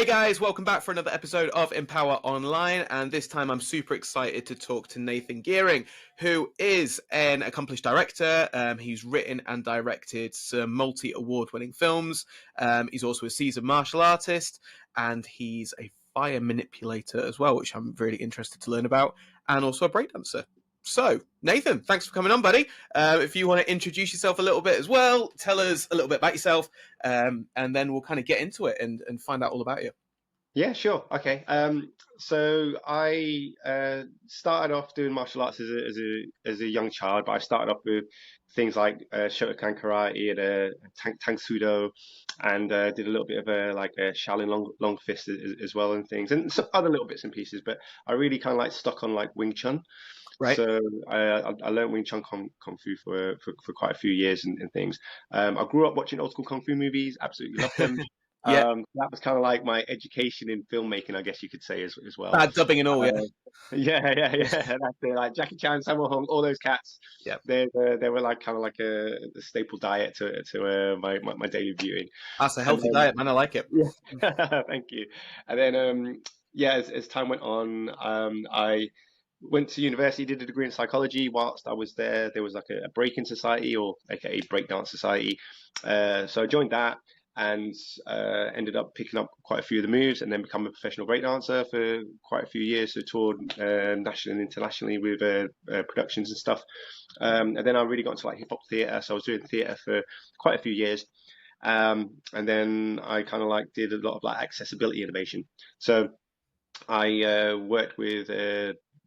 guys, welcome back for another episode of Empower Online, and this time I'm super excited to talk to Nathan Geering, who is an accomplished director. He's written and directed some multi-award winning films. He's also a seasoned martial artist, and he's a fire manipulator as well, which I'm really interested to learn about, and also a breakdancer. So, Nathan, thanks for coming on, buddy. If you want to introduce yourself a little bit as well, tell us a little bit about yourself, and then we'll kind of get into it and find out all about you. Yeah, sure. Okay. So I started off doing martial arts as a young child, but I started off with things like Shotokan karate and tang sudo, and did a little bit of a Shaolin long fist as well and things, and some other little bits and pieces. But I really kind of like stuck on like Wing Chun. Right. So I learned Wing Chun Kung Fu for quite a few years and things. I grew up watching old school Kung Fu movies, absolutely loved them. Yeah. That was kind of like my education in filmmaking, I guess you could say as well. Bad dubbing and all, yeah. Yeah. That's it. Like Jackie Chan, Sammo Hung, all those cats. Yeah. They were like kind of like a staple diet to my daily viewing. That's a healthy diet, man. I like it. Yeah. Thank you. And then as time went on, I went to university, did a degree in psychology. Whilst I was there, there was like a break-in society, or aka breakdance society. So I joined that and ended up picking up quite a few of the moves, and then become a professional breakdancer for quite a few years. So toured nationally and internationally with productions and stuff. And then I really got into like hip hop theatre. So I was doing theatre for quite a few years. And then I kind of like did a lot of like accessibility innovation. So I worked with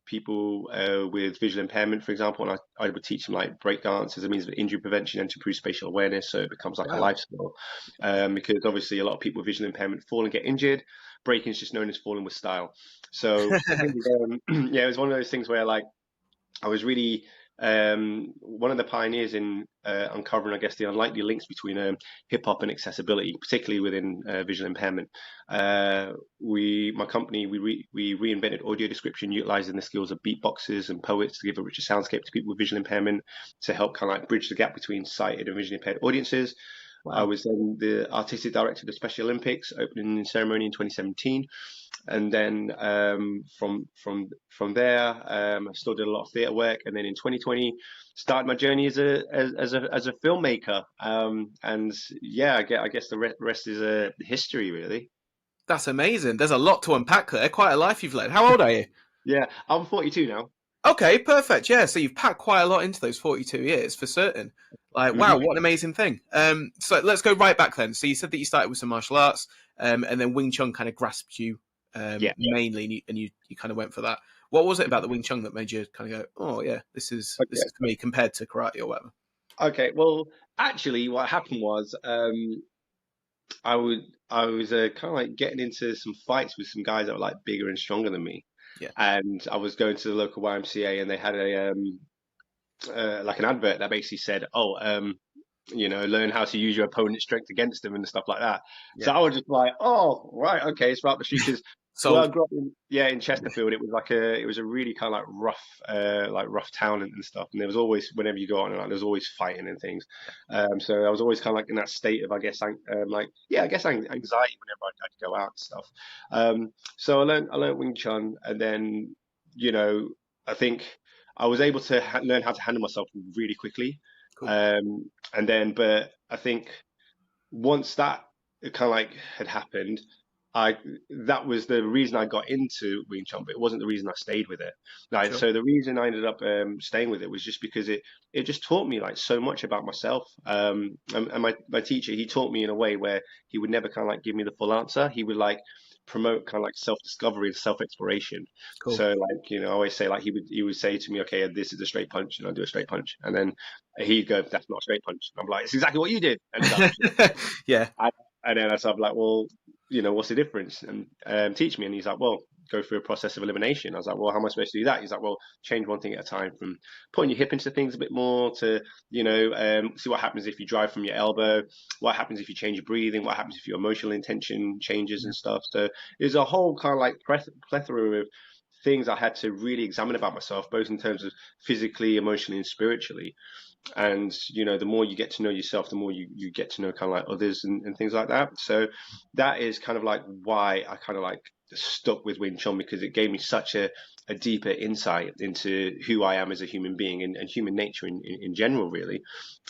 people with visual impairment, for example, and I would teach them like breakdance as a means of injury prevention and to improve spatial awareness, so it becomes like a life skill. Because obviously a lot of people with visual impairment fall and get injured. Breaking is just known as falling with style. So yeah, it was one of those things where like I was really one of the pioneers in uncovering, I guess, the unlikely links between hip hop and accessibility, particularly within visual impairment. My company, we reinvented audio description, utilizing the skills of beatboxers and poets to give a richer soundscape to people with visual impairment, to help kind of like bridge the gap between sighted and visually impaired audiences. Wow. I was then the artistic director of the Special Olympics opening ceremony in 2017, and then from there, I still did a lot of theatre work, and then in 2020 started my journey as a filmmaker. And yeah, I guess the rest is history, really. That's amazing. There's a lot to unpack there. Quite a life you've led. How old are you? Yeah, I'm 42 now. Okay, perfect. Yeah, so you've packed quite a lot into those 42 years for certain. Like, wow, what an amazing thing. So let's go right back then. So you said that you started with some martial arts, and then Wing Chun kind of grasped you mainly, and you kind of went for that. What was it about the Wing Chun that made you kind of go, oh yeah, this is for me compared to karate or whatever? Okay, well, actually, what happened was I was kind of like getting into some fights with some guys that were like bigger and stronger than me. Yeah. And I was going to the local YMCA, and they had a like an advert that basically said, learn how to use your opponent's strength against them and stuff like that. Yeah. So I was just like, oh, right, okay, it's right up the street. Because so I grew up in Chesterfield. It was a really kind of like rough town and stuff. And there was always, whenever you go on, like, there's always fighting and things. So I was always kind of like in that state of, I guess anxiety whenever I'd go out and stuff. So I learned Wing Chun, and then I think I was able to learn how to handle myself really quickly. Cool. But I think once that kind of like had happened, that was the reason I got into Wing Chun, but it wasn't the reason I stayed with it. Like, so the reason I ended up staying with it was just because it just taught me like so much about myself. And my teacher, he taught me in a way where he would never kind of like give me the full answer. He would like promote kind of like self-discovery and self-exploration. Cool. So like, I always say like he would say to me, okay, this is a straight punch, and I'll do a straight punch, and then he'd go, that's not a straight punch. And I'm like, it's exactly what you did. And yeah. And then I was like, well, what's the difference? And teach me. And he's like, well, go through a process of elimination. I was like, well, how am I supposed to do that? He's like, well, change one thing at a time, from putting your hip into things a bit more to, see what happens if you drive from your elbow, what happens if you change your breathing, what happens if your emotional intention changes and stuff. So there's a whole kind of like plethora of things I had to really examine about myself, both in terms of physically, emotionally, and spiritually. And the more you get to know yourself, the more you get to know kind of like others and things like that. So that is kind of like why I kind of like stuck with Wing Chun, because it gave me such a deeper insight into who I am as a human being, and human nature in general, really.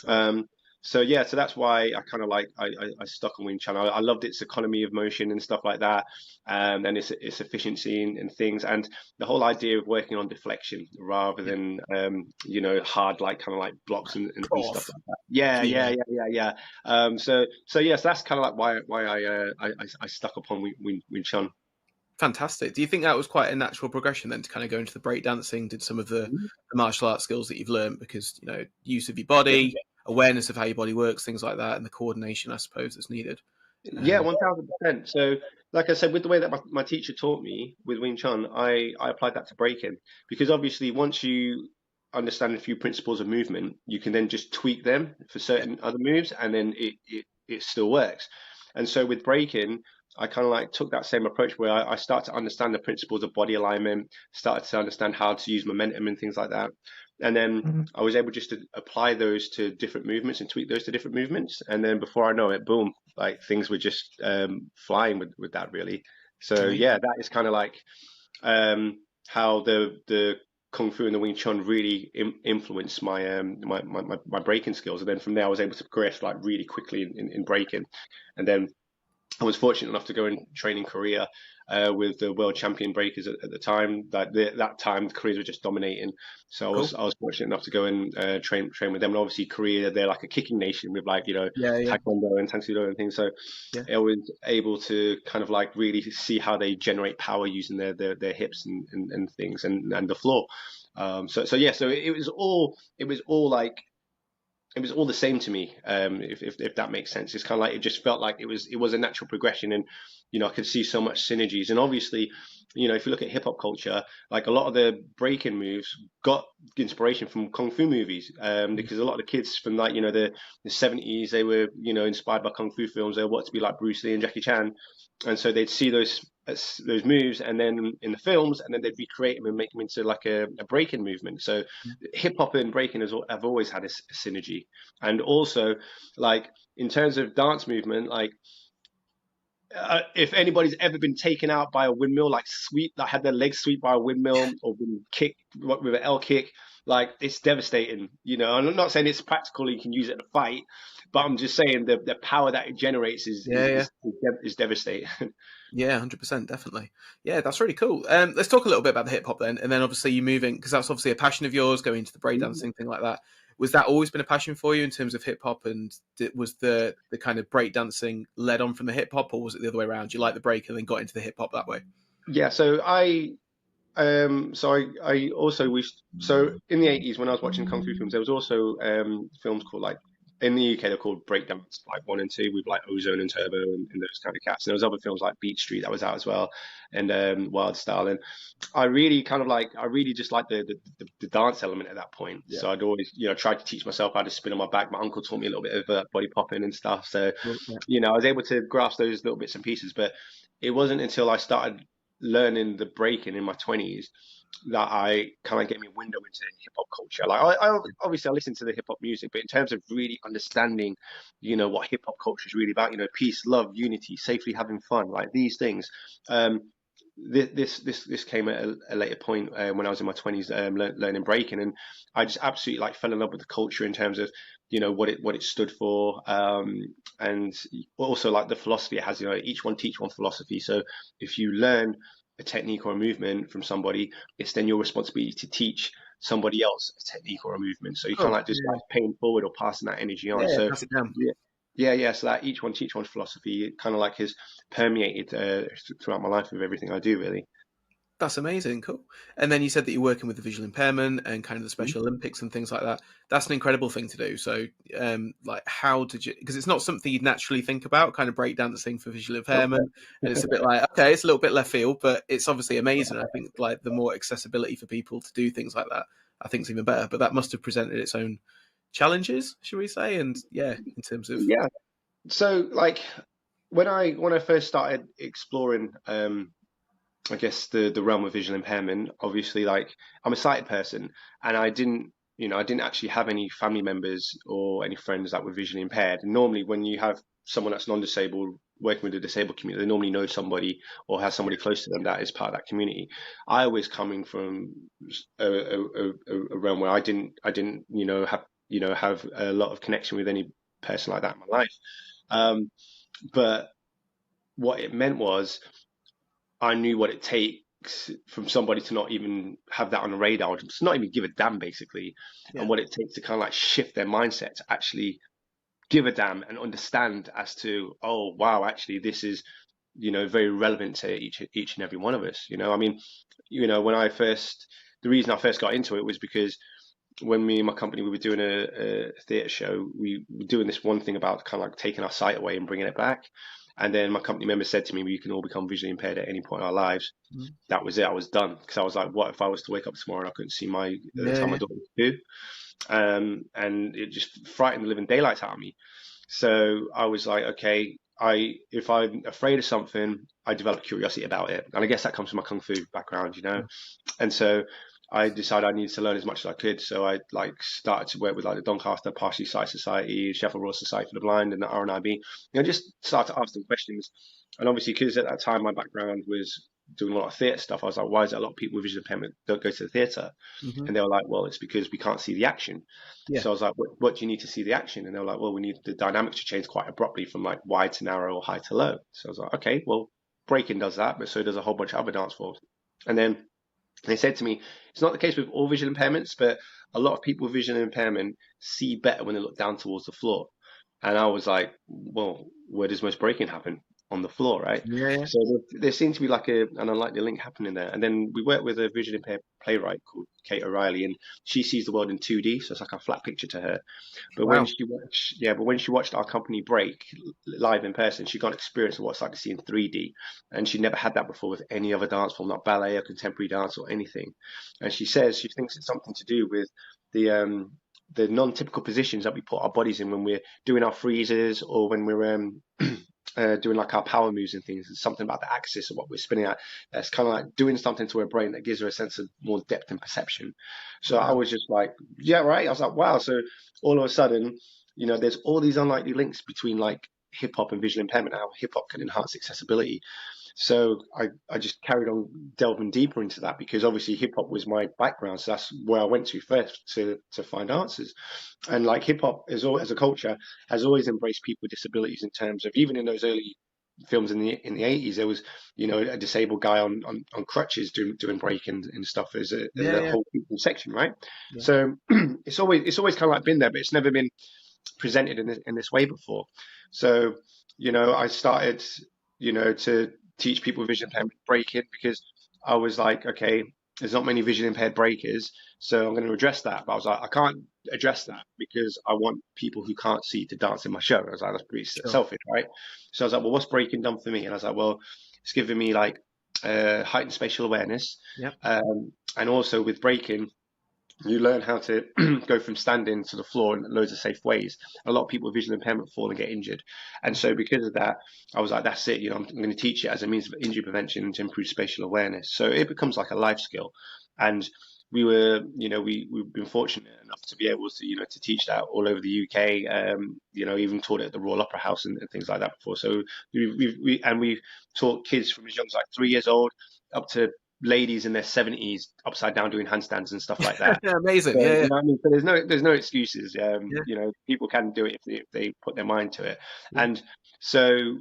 Um, so yeah, so that's why I kind of like I stuck on Wing Chun. I loved its economy of motion and stuff like that, and its efficiency and things, and the whole idea of working on deflection rather Yeah. than hard, like kind of like blocks and stuff Prof. like that. Yeah, yeah, Yeah. yeah, yeah, yeah. So yes, that's kind of like why I stuck upon Wing Chun. Fantastic. Do you think that was quite a natural progression then to kind of go into the breakdancing, did some of the martial arts skills that you've learned? Because, use of your body, awareness of how your body works, things like that, and the coordination, I suppose, that's needed. Yeah, 1000%. So, like I said, with the way that my teacher taught me with Wing Chun, I applied that to breaking, because obviously once you understand a few principles of movement, you can then just tweak them for Yeah. certain other moves, and then it still works. And so with breaking, I kind of like took that same approach where I start to understand the principles of body alignment, started to understand how to use momentum and things like that. And then I was able just to apply those to different movements and tweak those to different movements. And then before I know it, boom, like things were just flying with that, really. So Amazing. yeah, that is kind of like how the Kung Fu and the Wing Chun really influenced my breaking skills. And then from there, I was able to progress like really quickly in breaking. And then I was fortunate enough to go and train in Korea with the world champion breakers at the time. That time, Koreans were just dominating. So Cool. I was fortunate enough to go and train with them. And obviously, Korea, they're like a kicking nation with like Yeah, yeah, taekwondo and tang soo do and things. So yeah. I was able to kind of like really see how they generate power using their hips and things and the floor. So yeah, so it was all like it was all the same to me, if that makes sense. It's kind of like it just felt like it was a natural progression, and I could see so much synergies. And obviously, if you look at hip hop culture, like a lot of the breaking moves got inspiration from kung fu movies, because a lot of the kids from like the 70s, they were inspired by kung fu films. They wanted to be like Bruce Lee and Jackie Chan, and so they'd see those moves, and then in the films, and then they'd recreate them and make them into like a breaking movement. So hip hop and breaking have always had a synergy. And also, like in terms of dance movement, like if anybody's ever been taken out by a windmill, like had their legs swept by a windmill, or been kicked with an L kick, like it's devastating. And I'm not saying it's practical, you can use it in a fight, but I'm just saying the power that it generates is Yeah, yeah. is devastating. Yeah, 100%, definitely. Yeah, that's really cool. Let's talk a little bit about the hip hop then, and then obviously you moving, because that's obviously a passion of yours, going into the breakdancing thing like that. Was that always been a passion for you in terms of hip hop, and was the kind of breakdancing led on from the hip hop, or was it the other way around? You like the break and then got into the hip hop that way? Yeah, I also wished. So in the 80s, when I was watching kung fu films, there was also films called like in the UK they're called breakdance, like one and two, with like Ozone and Turbo and those kind of cats. And there was other films like Beat Street that was out as well, and Wild Style. And I really just liked the dance element at that point. Yeah. So I'd always tried to teach myself how to spin on my back. My uncle taught me a little bit of body popping and stuff. So Yeah. I was able to grasp those little bits and pieces. But it wasn't until I started learning the breaking in my 20s that I kind of gave me a window into hip hop culture. Like obviously I listen to the hip hop music, but in terms of really understanding, what hip hop culture is really about, peace, love, unity, safely having fun, like these things. Um, this came at a later point when I was in my 20s, learning breaking, and I just absolutely like fell in love with the culture in terms of what it stood for, and also like the philosophy it has. Each one teach one philosophy. So if you learn a technique or a movement from somebody, it's then your responsibility to teach somebody else a technique or a movement. So you kind Cool. of like just like paying forward or passing that energy on. Yeah, So pass it down. yeah, yeah. So that each one teach one philosophy, it kind of like has permeated throughout my life with everything I do, really. That's amazing, cool. And then you said that you're working with the visual impairment and kind of the Special Olympics and things like that. That's an incredible thing to do. So, like, how did you? Because it's not something you'd naturally think about, kind of breakdancing for visual impairment, and it's a bit like, okay, it's a little bit left field, but it's obviously amazing. I think like the more accessibility for people to do things like that, I think is even better. But that must have presented its own challenges, should we say? And yeah, in terms of Yeah. So like when I first started exploring I guess the realm of visual impairment. Obviously, like I'm a sighted person, and I didn't actually have any family members or any friends that were visually impaired. And normally, when you have someone that's non-disabled working with the disabled community, they normally know somebody or have somebody close to them that is part of that community. I was coming from a realm where I didn't have a lot of connection with any person like that in my life. Um, but what it meant was I knew what it takes from somebody to not even have that on the radar, to not even give a damn, basically, and Yeah. what it takes to kind of like shift their mindset to actually give a damn and understand as to, oh wow, actually this is, very relevant to each and every one of us. I mean, when the reason I first got into it was because when me and my company we were doing a theatre show, we were doing this one thing about kind of like taking our sight away and bringing it back. And then my company member said to me, "We can all become visually impaired at any point in our lives." Mhm. That was it. I was done because I was like, "What if I was to wake up tomorrow and I couldn't see Yeah, tell my yeah. daughter what to do?" And it just frightened the living daylights out of me. So I was like, okay, if I'm afraid of something, I develop curiosity about it, and I guess that comes from my kung fu background. And so I decided I needed to learn as much as I could. So I like started to work with like the Doncaster Partially Sight Society, Sheffield Royal Society for the Blind, and the RNIB. Just started to ask them questions. And obviously, because at that time my background was doing a lot of theatre stuff, I was like, why is it a lot of people with visual impairment don't go to the theatre? Hmm. And they were like, well, it's because we can't see the action. Yeah. So I was like, what do you need to see the action? And they were like, well, we need the dynamics to change quite abruptly from like wide to narrow or high to low. So I was like, okay, well, breaking does that, but so does a whole bunch of other dance forms. And then they said to me, it's not the case with all visual impairments, but a lot of people with visual impairment see better when they look down towards the floor. And I was like, well, where does most breaking happen? On the floor, right? Yeah, yeah. So there seemed to be like an unlikely link happening there. And then we worked with a visually impaired playwright called Kate O'Reilly, and she sees the world in 2D, so it's like a flat picture to her. Wow. But when she watched our company break live in person, she got an experience of what it's like to see in 3D, and she never had that before with any other dance form, not ballet or contemporary dance or anything. And she says she thinks it's something to do with the non-typical positions that we put our bodies in when we're doing our freezes or when we're doing like our power moves and things. It's something about the axis of what we're spinning at. That's kind of like doing something to her brain that gives her a sense of more depth and perception. So I Wow. was just like, yeah, right. I was like, wow. So all of a sudden, there's all these unlikely links between like hip hop and visual impairment, how hip hop can enhance accessibility. So I just carried on delving deeper into that because obviously hip hop was my background. So that's where I went to first to find answers. And like hip hop as a culture has always embraced people with disabilities in terms of even in those early films in the 80s there was a disabled guy on crutches doing break and stuff as Yeah, a yeah. whole section, right? Yeah. So it's always kind of like been there, but it's never been presented in this way before. So, I started, to teach people with vision impairment breaking because I was like, okay, there's not many vision impaired breakers, so I'm going to address that. But I was like, I can't address that because I want people who can't see to dance in my show. I was like, that's pretty Sure. selfish, right? So I was like, well, what's breaking done for me? And I was like, well, it's given me like heightened spatial awareness, Yep. and also with breaking you learn how to go from standing to the floor in loads of safe ways. A lot of people with visual impairment fall and get injured. And so because of that, I was like, that's it. I'm going to teach it as a means of injury prevention and to improve spatial awareness. So it becomes like a life skill. And we've been fortunate enough to be able to, to teach that all over the UK. Even taught it at the Royal Opera House and things like that before. So we've taught kids from as young as like 3 years old up to ladies in their 70s upside down doing handstands and stuff like that. Amazing. So, Yeah, yeah. what I mean? So there's no excuses. Yeah. People can do it if they put their mind to it. Yeah. And so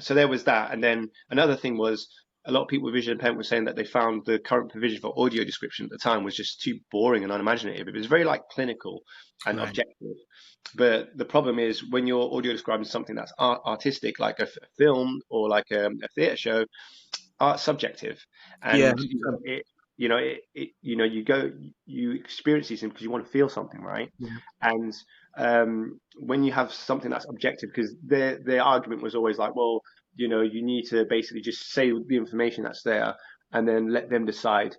there was that. And then another thing was a lot of people with visual impairment were saying that they found the current provision for audio description at the time was just too boring and unimaginative. It was very like clinical and Right. objective. But the problem is when you're audio describing something that's artistic, like a film or like a theatre show, art's subjective, Yeah. and 100%. you experience these things because you want to feel something, right? Yeah. And when you have something that's objective, because their argument was always like, well, you need to basically just say the information that's there, and then let them decide,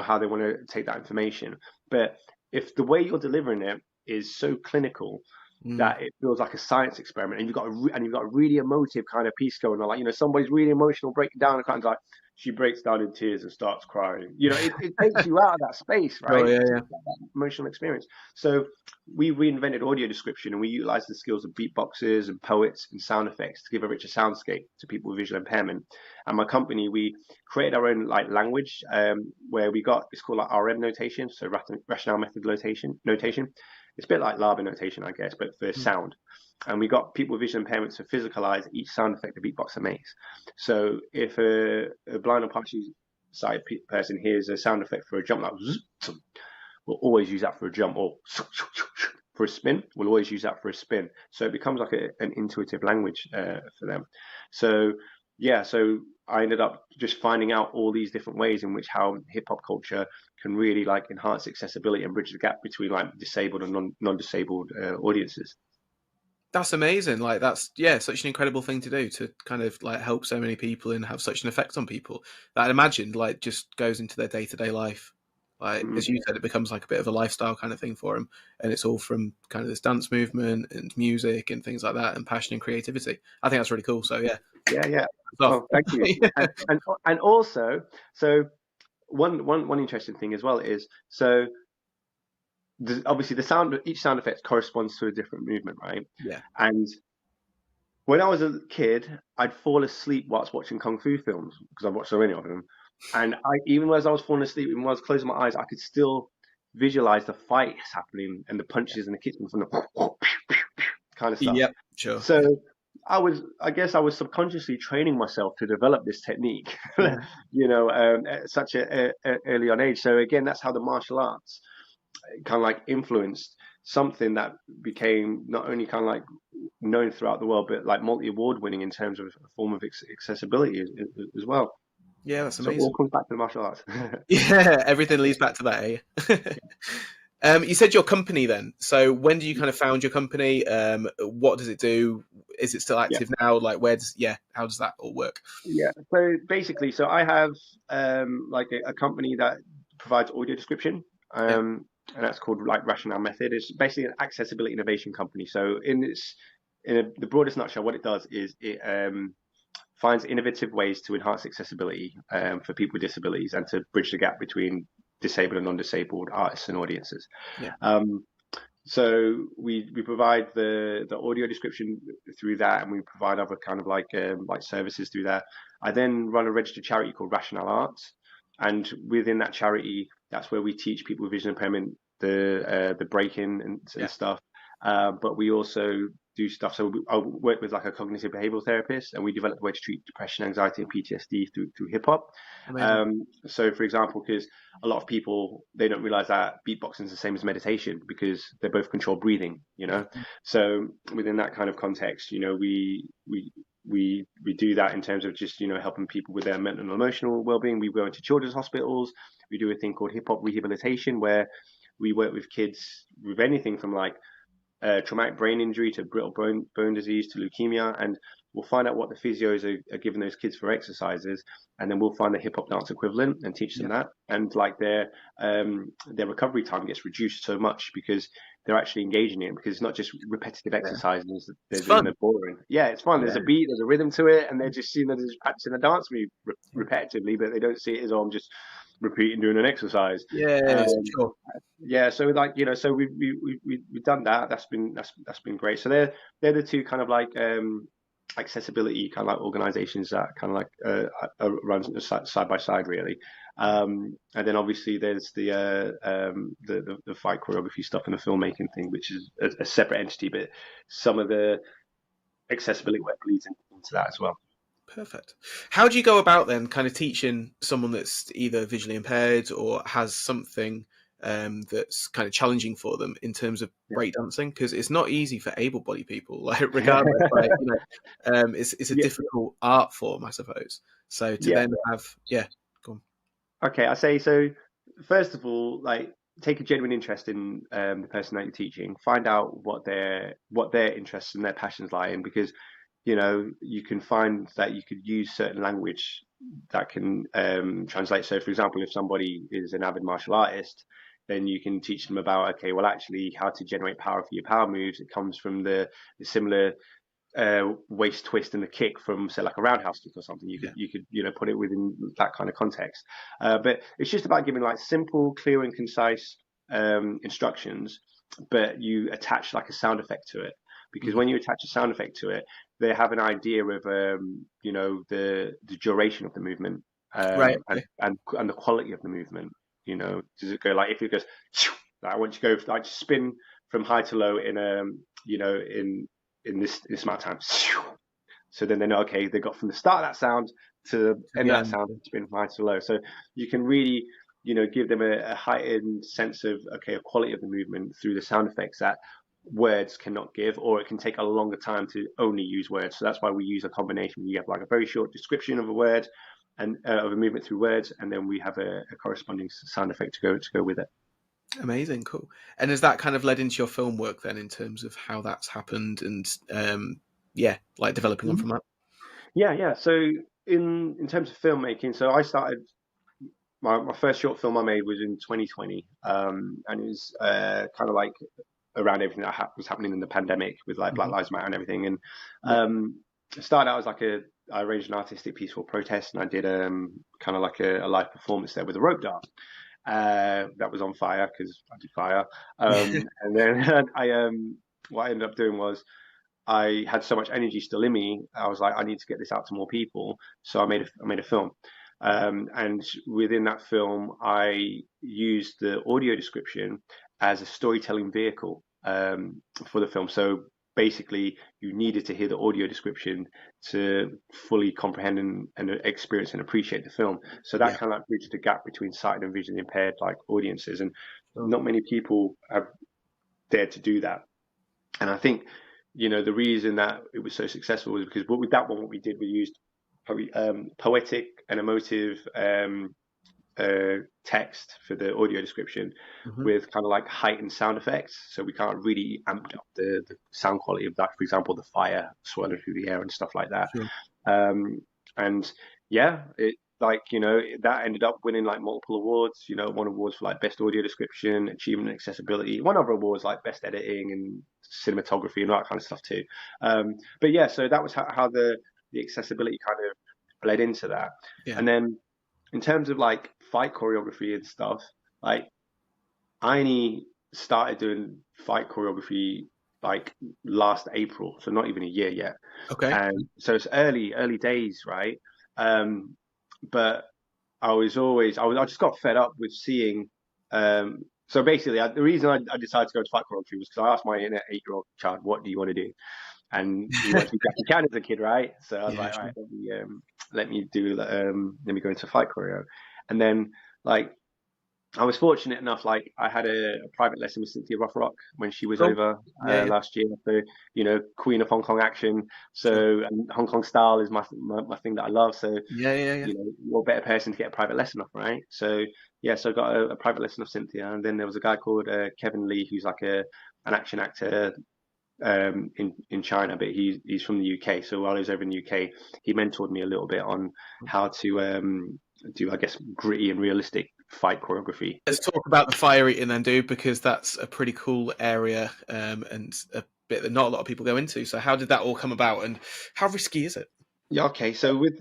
how they want to take that information. But if the way you're delivering it is so clinical Mm. that it feels like a science experiment, and you've got a really emotive kind of piece going on. Like somebody's really emotional, breaking down, and kind of like she breaks down in tears and starts crying. You know, it takes you out of that space, Oh right? yeah, It yeah. takes you out of that emotional experience. So we reinvented audio description, and we utilized the skills of beatboxers and poets and sound effects to give a richer soundscape to people with visual impairment. And my company, we created our own like language, where we got, it's called like RM notation, so rationale method notation. It's a bit like LABA notation, I guess, but for Mm. sound. And we got people with visual impairments to physicalize each sound effect the beatboxer makes. So if a blind or partially sighted person hears a sound effect for a jump, like zzz, we'll always use that for a jump, or for a spin, we'll always use that for a spin. So it becomes like an intuitive language for them. So yeah, so I ended up just finding out all these different ways in which how hip hop culture can really like enhance accessibility and bridge the gap between like disabled and non-disabled audiences. That's amazing. Like that's such an incredible thing to do, to kind of like help so many people and have such an effect on people that I imagine like just goes into their day-to-day life. Like Mm. as you said, it becomes like a bit of a lifestyle kind of thing for them, and it's all from kind of this dance movement and music and things like that, and passion and creativity. I think that's really cool. So yeah, Yeah. stuff. Oh, thank you. And also, so one interesting thing as well is, so obviously each sound effect corresponds to a different movement, right? Yeah. And when I was a kid, I'd fall asleep whilst watching kung fu films because I watched so many of them. And even as I was falling asleep, even when I was closing my eyes, I could still visualize the fights happening and the punches and the kicks from the kind of stuff. Yep. Sure. So I guess I was subconsciously training myself to develop this technique, Mm. at such a early on age. So again, that's how the martial arts kind of like influenced something that became not only kind of like known throughout the world, but like multi-award winning in terms of a form of accessibility as well. Yeah, that's So it all amazing. comes back to the martial arts. Yeah, everything leads back to that, eh? You said your company then. So when do you kind of found your company? What does it do? Is it still Yeah, active now? Like how does that all work? yeah. So basically, so I have like a company that provides audio description. Yeah, And that's called like Rationale Method. It's basically an accessibility innovation company. So the broadest nutshell, what it does is it finds innovative ways to enhance accessibility for people with disabilities and to bridge the gap between disabled and non-disabled artists and audiences. yeah, Um, so we provide the audio description through that, and we provide other kind of like services through that. I then run a registered charity called Rationale Arts, and within that charity, that's where we teach people with vision impairment the breaking and yeah. stuff. But we also do stuff. So I work with like a cognitive behavioral therapist, and we develop a way to treat depression, anxiety, and PTSD through hip hop. Amazing. So, for example, because a lot of people, they don't realize that beatboxing is the same as meditation because they're both controlled breathing. So within that kind of context, we do that in terms of just helping people with their mental and emotional well-being. We go into children's hospitals. We do a thing called hip hop rehabilitation, where we work with kids with anything from like traumatic brain injury to brittle bone disease to leukemia, and we'll find out what the physios are giving those kids for exercises, and then we'll find the hip hop dance equivalent and teach them Yeah, that. And like their recovery time gets reduced so much because they're actually engaging in it, because it's not just repetitive yeah. exercises that they're It's doing, fun. they're boring. Yeah, it's fun. There's Yeah, a beat, there's a rhythm to it, and they're just seeing that they're just practicing a dance move repetitively, but they don't see it as, oh, I'm just repeating doing an exercise. yeah, Um, sure. yeah, so like so we've done that. That's been great. So they're the two kind of like accessibility kind of like organizations that kind of like run side by side really. And then obviously there's the fight choreography stuff and the filmmaking thing, which is a separate entity, but some of the accessibility work bleeds into that as well. Perfect. How do you go about then kind of teaching someone that's either visually impaired or has something that's kind of challenging for them in terms of breakdancing? Because it's not easy for able-bodied people, like regardless, like it's a Yeah, difficult art form, I suppose. So to yeah. then have, go on. Okay, I say so. First of all, like take a genuine interest in the person that you're teaching. Find out what their interests and their passions lie in, because you can find that you could use certain language that can translate. So, for example, if somebody is an avid martial artist, then you can teach them about, okay, well, actually, how to generate power for your power moves. It comes from the similar waist twist and the kick from, say, like a roundhouse kick or something. Yeah. You could put it within that kind of context. But it's just about giving like simple, clear, and concise instructions, but you attach like a sound effect to it. Because Mhm. when you attach a sound effect to it, they have an idea of the duration of the movement, Right. Okay. and the quality of the movement. Does it go like, if it goes like, I want you to go like spin from high to low in in this amount of time. So then they know, okay, they got from the start of that sound to the To end the of that end. sound, spin from high to low. So you can really, give them a heightened sense of, okay, a quality of the movement through the sound effects that words cannot give, or it can take a longer time to only use words. So that's why we use a combination. We have like a very short description of a word and of a movement through words, and then we have a corresponding sound effect to go with it. Amazing, cool. And has that kind of led into your film work then, in terms of how that's happened, and yeah, like developing on Mhm. from that? Yeah, yeah. So in terms of filmmaking, so I started my first short film I made was in 2020, and it was kind of like around everything that was happening in the pandemic with like Black Hmm. Lives Matter and everything. And Yeah. it started out as like I arranged an artistic piece for protest, and I did kind of like a live performance there with a rope dart that was on fire because I do fire. And then what I ended up doing was I had so much energy still in me. I was like, I need to get this out to more people. So I made a film. And within that film, I used the audio description as a storytelling vehicle for the film. So basically, you needed to hear the audio description to fully comprehend and experience and appreciate the film. So that Yeah. kind of like bridged the gap between sight and vision impaired like audiences, and Oh. not many people have dared to do that. And I think, the reason that it was so successful was because with that one, what we did, we used probably poetic and emotive text for the audio description Hmm. with kind of like heightened sound effects. So we kind of really amped up the sound quality of that. For example, the fire swirling through the air and stuff like that. Sure. Um, and yeah, it like that ended up winning like multiple awards. Won awards for like best audio description, achievement, and accessibility. Won other awards like best editing and cinematography and all that kind of stuff too. But yeah, so that was how the accessibility kind of bled into that. Yeah. And then in terms of like fight choreography and stuff, like I only started doing fight choreography like last April, so not even a year yet. Okay. And so it's early days, right? Um, but I just got fed up with seeing. So basically, the reason I decided to go to fight choreography was because I asked my inner 8-year-old child, "What do you want to do?" And he wanted to be Jackie Chan as a kid, right? So I was Yeah. like, "All right, Sure. let me go into fight choreo." And then like I was fortunate enough, like I had a private lesson with Cynthia Rothrock when she was Cool. over Yeah. Yeah. last year. So, Queen of Hong Kong action. Sure. So, and Hong Kong style is my thing that I love. So, Yeah. Yeah. Yeah. what better person to get a private lesson off, right? So, yeah, so I got a private lesson of Cynthia, and then there was a guy called Kevin Lee, who's like an action actor in China, but he's from the UK. So while I was over in the UK, he mentored me a little bit on how to do, I guess, gritty and realistic fight choreography. Let's talk about the fire eating then, dude, because that's a pretty cool area, and a bit that not a lot of people go into. So how did that all come about, and how risky is it? Yeah, okay. So with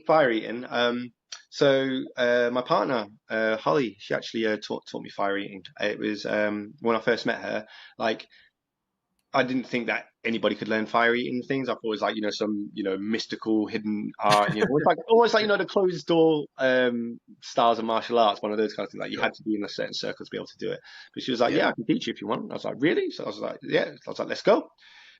fire eating, my partner Holly, she actually taught me fire eating. It was when I first met her, like I didn't think that anybody could learn fire eating things. I thought it was like, some, mystical hidden art, almost like, the closed door styles of martial arts, one of those kinds of things. Like you Sure. had to be in a certain circle to be able to do it. But she was like, Yeah. yeah, I can teach you if you want. I was like, really? So I was like, yeah. I was like, let's go.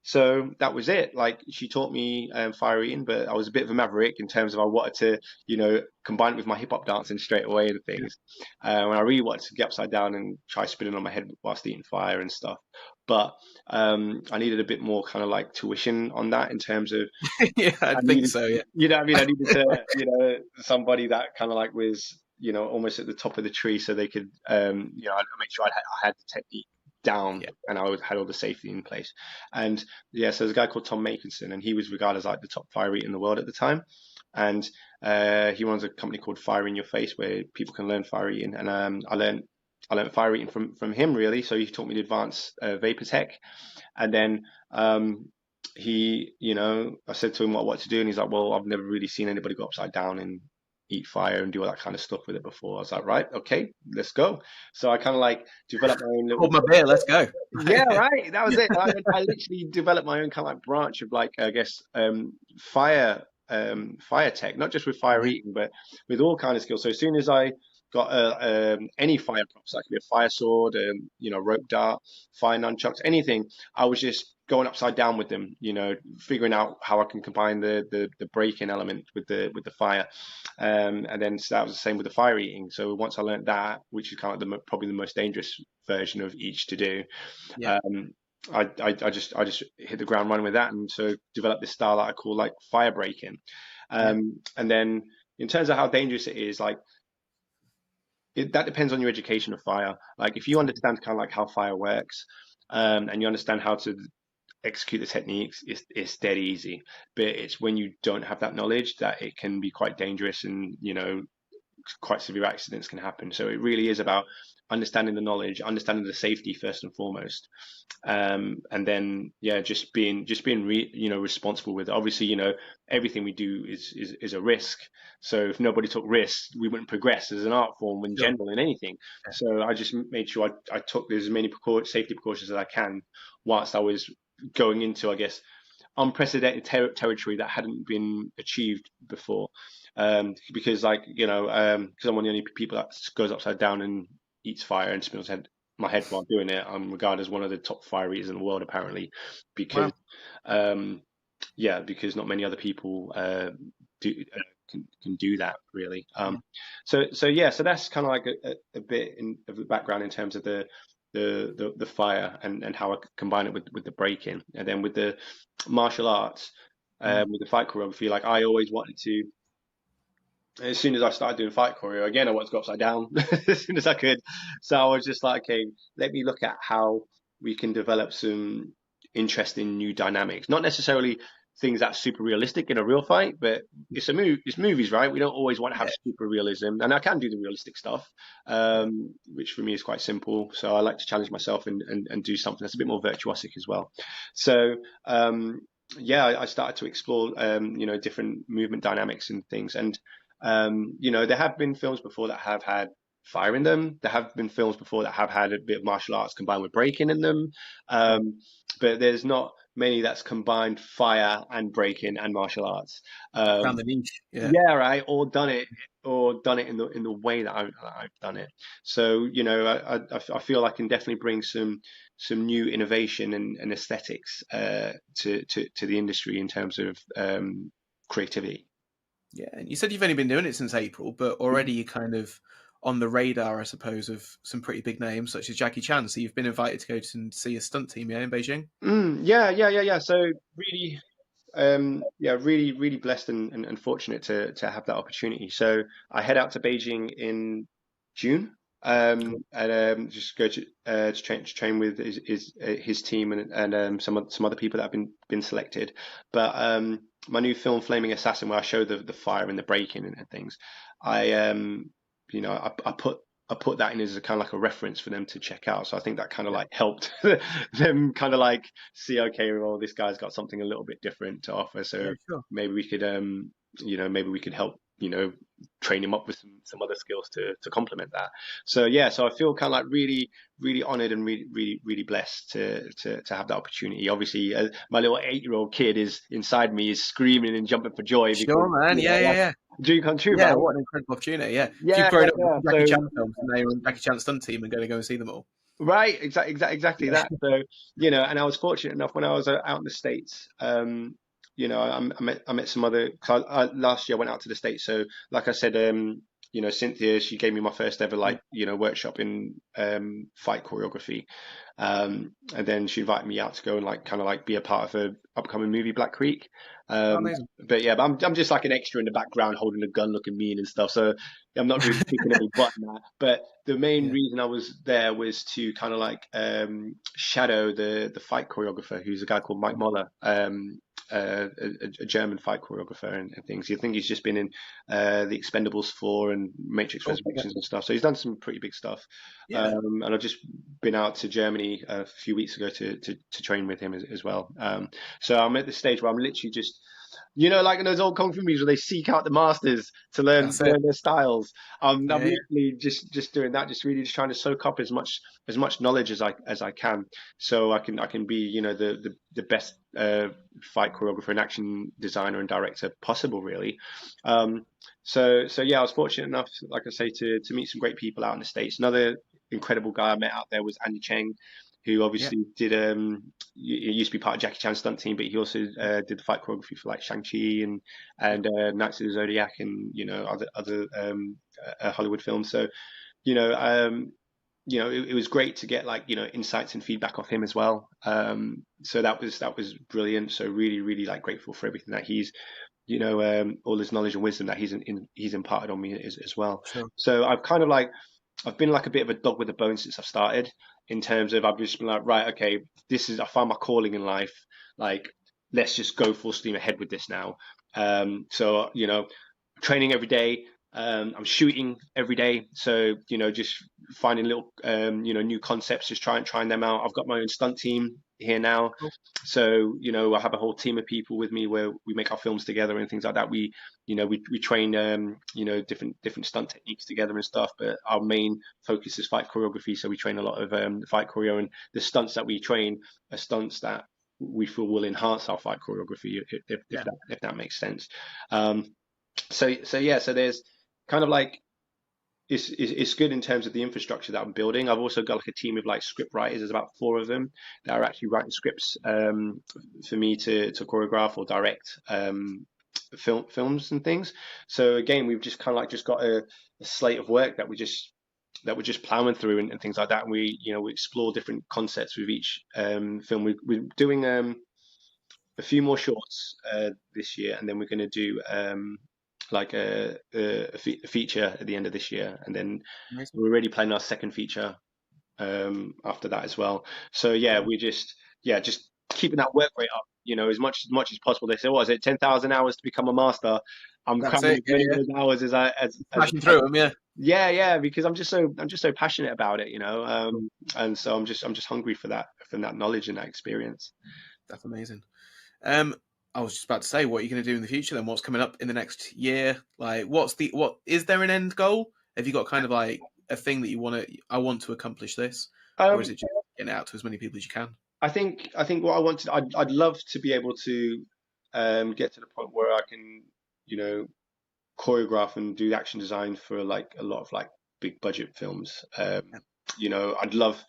So that was it. Like she taught me fire eating, but I was a bit of a maverick in terms of I wanted to, combine it with my hip hop dancing straight away and Yeah. things. When I really wanted to get upside down and try spinning on my head whilst eating fire and stuff. But I needed a bit more kind of like tuition on that in terms of Yeah, I I think needed, so. Yeah. what I mean? I needed to, somebody that kind of like was, almost at the top of the tree so they could, I'd make sure I had the technique down Yeah. and had all the safety in place. And yeah, so there's a guy called Tom Makinson, and he was regarded as like the top fire eater in the world at the time. And he runs a company called Fire in Your Face where people can learn fire eating. And I learned fire eating from him really. So he taught me the advanced vapor tech, and then he, I said to him what to do, and he's like, well, I've never really seen anybody go upside down and eat fire and do all that kind of stuff with it before. I was like, right, okay, let's go. So I kind of like developed my own Hold little. my beer, let's go. Yeah, right. That was it. I literally developed my own kind of like branch of like, I guess, fire tech, not just with fire Yeah, eating, but with all kind of skills. So as soon as I got any fire props, like a fire sword, rope dart, fire nunchucks, anything, I was just going upside down with them, figuring out how I can combine the breaking element with the fire. And then so that was the same with the fire eating. So once I learned that, which is kind of probably the most dangerous version of each to do, yeah, um, I just hit the ground running with that, and so developed this style that I call like fire breaking. yeah, And then in terms of how dangerous it is, like that depends on your education of fire. Like if you understand kind of like how fire works, and you understand how to execute the techniques, it's dead easy. But it's when you don't have that knowledge that it can be quite dangerous, and quite severe accidents can happen. So it really is about understanding the knowledge, understanding the safety first and foremost, and then yeah, just being responsible with it. Obviously, everything we do is a risk. So if nobody took risks, we wouldn't progress as an art form in sure. general in anything. Yeah, So I just made sure I took as many safety precautions as I can whilst I was going into, I guess, unprecedented territory that hadn't been achieved before. Because because I'm one of the only people that goes upside down and eats fire and spins my head while doing it. I'm regarded as one of the top fire eaters in the world, apparently, because wow. um, yeah, because not many other people do can do that really. Yeah, So yeah, so that's kind of like a bit of the background in terms of the fire and how I combine it with the breaking, and then with the martial arts, mm, with the fight choreography. Like I always wanted to, as soon as I started doing fight choreo, again, I wanted to go upside down as soon as I could. So I was just like, okay, let me look at how we can develop some interesting new dynamics. Not necessarily things that's super realistic in a real fight, but it's movies, right? We don't always want to have yeah, super realism, and I can do the realistic stuff, which for me is quite simple. So I like to challenge myself and do something that's a bit more virtuosic as well. So yeah, I started to explore different movement dynamics and things, and there have been films before that have had fire in them. There have been films before that have had a bit of martial arts combined with breaking in them. sure. But there's not many that's combined fire and breaking and martial arts. Found Um, the niche. Yeah, yeah, right. Or done it in the way that I've done it. So I feel I can definitely bring some new innovation and aesthetics to the industry in terms of creativity. yeah. And you said you've only been doing it since April, but already you're kind of on the radar, I suppose, of some pretty big names such as Jackie Chan. So you've been invited to go to see a stunt team, yeah, in Beijing. Yeah. So really, really blessed and fortunate to have that opportunity. So I head out to Beijing in June, Cool. and just go to train with his team and some other people that have been selected. But my new film, Flaming Assassin, where I show the fire and the breaking and things, I I put that in as a kind of like a reference for them to check out. So I think that kind of Yeah, like helped them kind of like see, okay, well, this guy's got something a little bit different to offer. yeah, So sure. maybe we could, maybe we could help, train him up with some other skills to complement that. So yeah, so I feel kind of like really, really honored and really blessed to have that opportunity. Obviously, my little 8-year-old kid is inside me is screaming and jumping for joy because Sure, man. Yeah, yeah, that's yeah. dream come true, Yeah, right? what an incredible opportunity. Yeah. If you've Yeah, grown yeah, up yeah. with Jackie Chan films and now you're on Jackie Chan Stunt Team and going to go and see them all. Right, exactly Yeah. that. So, and I was fortunate enough when I was out in the States. I met some other. Cause last year I went out to the States. So, like I said, Cynthia, she gave me my first ever Mm. workshop in fight choreography, and then she invited me out to go and like kind of like be a part of her upcoming movie Black Creek. Oh, Um, amazing. but I'm just like an extra in the background holding a gun, looking mean and stuff. So I'm not really kicking any butt in that. But the main Yeah. reason I was there was to kind of like shadow the fight choreographer, who's a guy called Mike Yeah. Moller. a German fight choreographer and things. You think he's just been in the Expendables 4 and Matrix Cool. Yeah. Resurrections and stuff. So he's done some pretty big stuff. Yeah. And I've just been out to Germany a few weeks ago to train with him as well. So I'm at the stage where I'm literally just, like in those old kung fu movies where they seek out the masters to learn That's it. their styles. I'm Yeah. literally just doing that, just really just trying to soak up as much knowledge as I can, so I can be the best fight choreographer and action designer and director possible, really. So yeah, I was fortunate enough, like I say, to meet some great people out in the States. Another incredible guy I met out there was Andy Cheng, who Yeah. obviously did he used to be part of Jackie Chan Stunt Team, but he also did the fight choreography for like Shang-Chi Yeah. and Knights of the Zodiac and other Hollywood films. So you know um it was great to get insights and feedback off him as well. So that was brilliant. So really, really grateful for everything that he's all his knowledge and wisdom that he's imparted on me as well. Sure. So I've been like a bit of a dog with a bone since I've started, in terms of I've just been like, right, okay, I found my calling in life. Like, let's just go full steam ahead with this now. So training every day. I'm shooting every day, so just finding little new concepts, just trying them out. I've got my own stunt team here now, Cool. so I have a whole team of people with me where we make our films together and things like that. We train different stunt techniques together and stuff, but our main focus is fight choreography. So we train a lot of fight choreo, and the stunts that we train are stunts that we feel will enhance our fight choreography, Yeah. if that makes sense. So yeah, so there's kind of it's good in terms of the infrastructure that I'm building. I've also got like a team of script writers. There's about 4 of them that are actually writing scripts for me to choreograph or direct films and things. So again, we've just kind of just got a slate of work that we're just plowing through and things like that. And we explore different concepts with each film. We're doing a few more shorts this year, and then we're going to do a feature at the end of this year, and then Amazing. we're already planning our second feature after that as well. So yeah, Wow. we just keeping that work rate up, as much as possible. They say, "What is it, 10,000 hours to become a master?" I'm That's cramming it. as Yeah. many of Yeah. those hours Smashing through them. Yeah. yeah, because I'm just so passionate about it, Cool. and so I'm just hungry for that knowledge and that experience. That's amazing. Um, I was just about to say, what are you going to do in the future? Then, what's coming up in the next year? Like, what is there an end goal? Have you got kind of like a thing that you want to? I want to accomplish this, or is Um, it just getting it out to as many people as you can? I think what I wanted, I'd love to be able to get to the point where I can, you know, choreograph and do action design for a lot of big budget films. Yeah. I'd love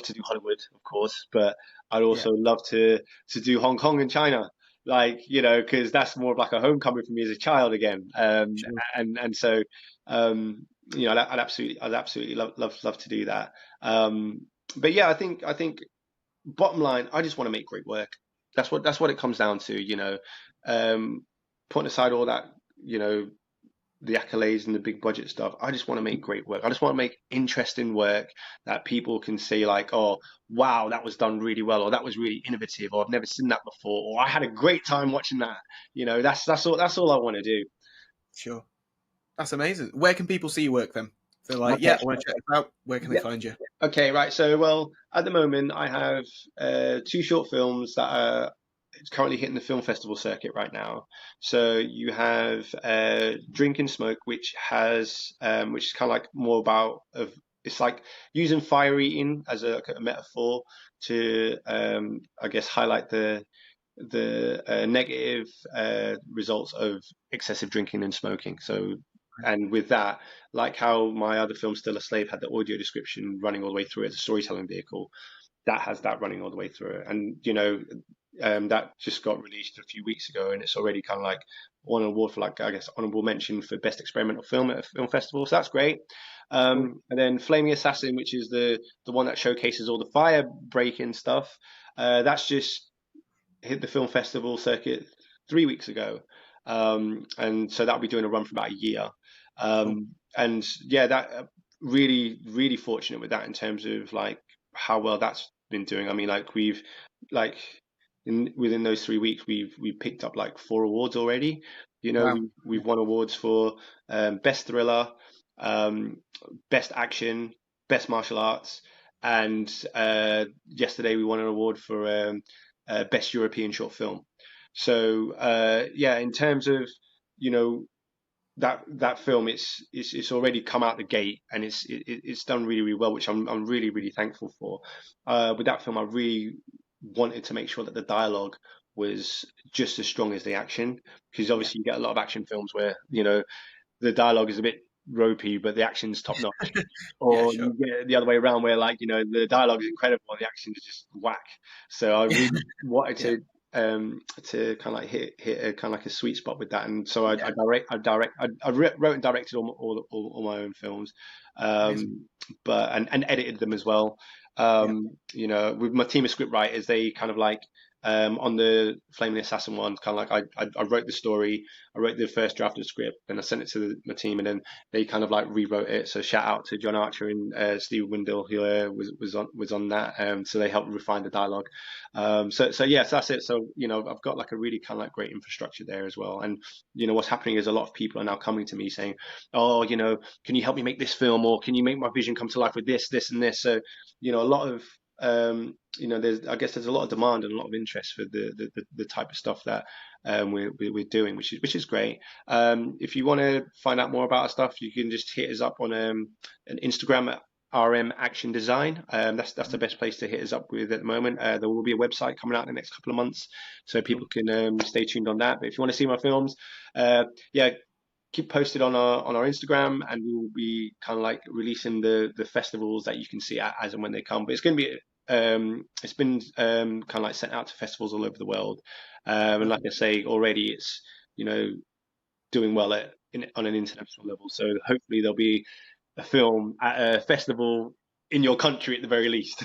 to do Hollywood, of course, but I'd Yeah. also love to do Hong Kong and China, because that's more of like a homecoming for me as a child again. Sure. And so, I'd absolutely love to do that. But yeah, I think bottom line, I just want to make great work. That's what it comes down to, putting aside all that, you know, the accolades and the big budget stuff. I just want to make great work. I just want to make interesting work that people can say oh, wow, that was done really well, or that was really innovative, or I've never seen that before, or I had a great time watching that. That's all I want to do. Sure. That's amazing. Where can people see your work then? If they're like, Okay. yeah, I want to check this out. Where can they Yeah. find you? Okay. Right. So, well, at the moment, I have 2 short films that are it's currently hitting the film festival circuit right now. So you have Drink and Smoke, which is kind of like more about it's like using fire eating as a metaphor to I guess highlight the negative results of excessive drinking and smoking. So, and with that, like how my other film, Still a Slave, had the audio description running all the way through it as a storytelling vehicle, that has that running all the way through it. And that just got released a few weeks ago, and it's already kind of won an award for I guess honorable mention for best experimental film at a film festival. So that's great. Cool. And then Flaming Assassin, which is the one that showcases all the fire breaking stuff. That's just hit the film festival circuit 3 weeks ago, and so that'll be doing a run for about a year. Cool. And yeah, that really really fortunate with that in terms of how well that's been doing. I mean, we've like within those 3 weeks, we've picked up like 4 awards already. You know, Wow. we've won awards for best thriller, um, best action, best martial arts, and yesterday we won an award for best European short film. So yeah, in terms of you know that film, it's already come out the gate, and it's done really really well, which I'm really really thankful for. With that film, I really wanted to make sure that the dialogue was just as strong as the action, because Yeah. obviously you get a lot of action films where the dialogue is a bit ropey, but the action's top notch. Yeah, Or sure. you get the other way around where like, the dialogue is incredible and the action is just whack. So I Yeah. really wanted Yeah. to kind of like hit a kind of like a sweet spot with that. And so Yeah. wrote and directed all my own films, Amazing. but and edited them as well. Yeah. With my team of script writers, they kind of like on the Flaming Assassin one, kind of like I wrote the story, I wrote the first draft of the script, and I sent it to my team, and then they kind of like rewrote it. So shout out to John Archer and Steve Windle, who was on that. So they helped refine the dialogue. So yes, that's it. So I've got like a really kind of like great infrastructure there as well. And what's happening is a lot of people are now coming to me saying, "Oh, can you help me make this film, or can you make my vision come to life with this, and this?" So a lot of there's a lot of demand and a lot of interest for the type of stuff that we're doing, which is great. If you want to find out more about our stuff, you can just hit us up on an Instagram at RM Action Design. That's the best place to hit us up with at the moment. There will be a website coming out in the next couple of months, so Cool. people can stay tuned on that. But if you want to see my films, yeah, keep posted on our Instagram, and we will be kind of like releasing the festivals that you can see as and when they come. But it's going to be it's been kind of like sent out to festivals all over the world, and like Lovely. I say already, it's doing well on an international level. So hopefully there'll be a film at a festival in your country at the very least.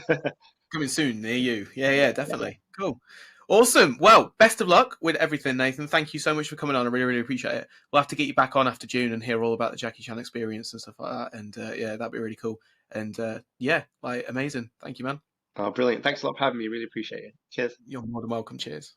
Coming soon near you. Yeah, yeah, definitely. Cool. Awesome. Well, best of luck with everything, Nathan. Thank you so much for coming on. I really, really appreciate it. We'll have to get you back on after June and hear all about the Jackie Chan experience and stuff like that. And yeah, that'd be really cool. And yeah, like amazing. Thank you, man. Oh, brilliant! Thanks a lot for having me. Really appreciate it. Cheers. You're more than welcome. Cheers.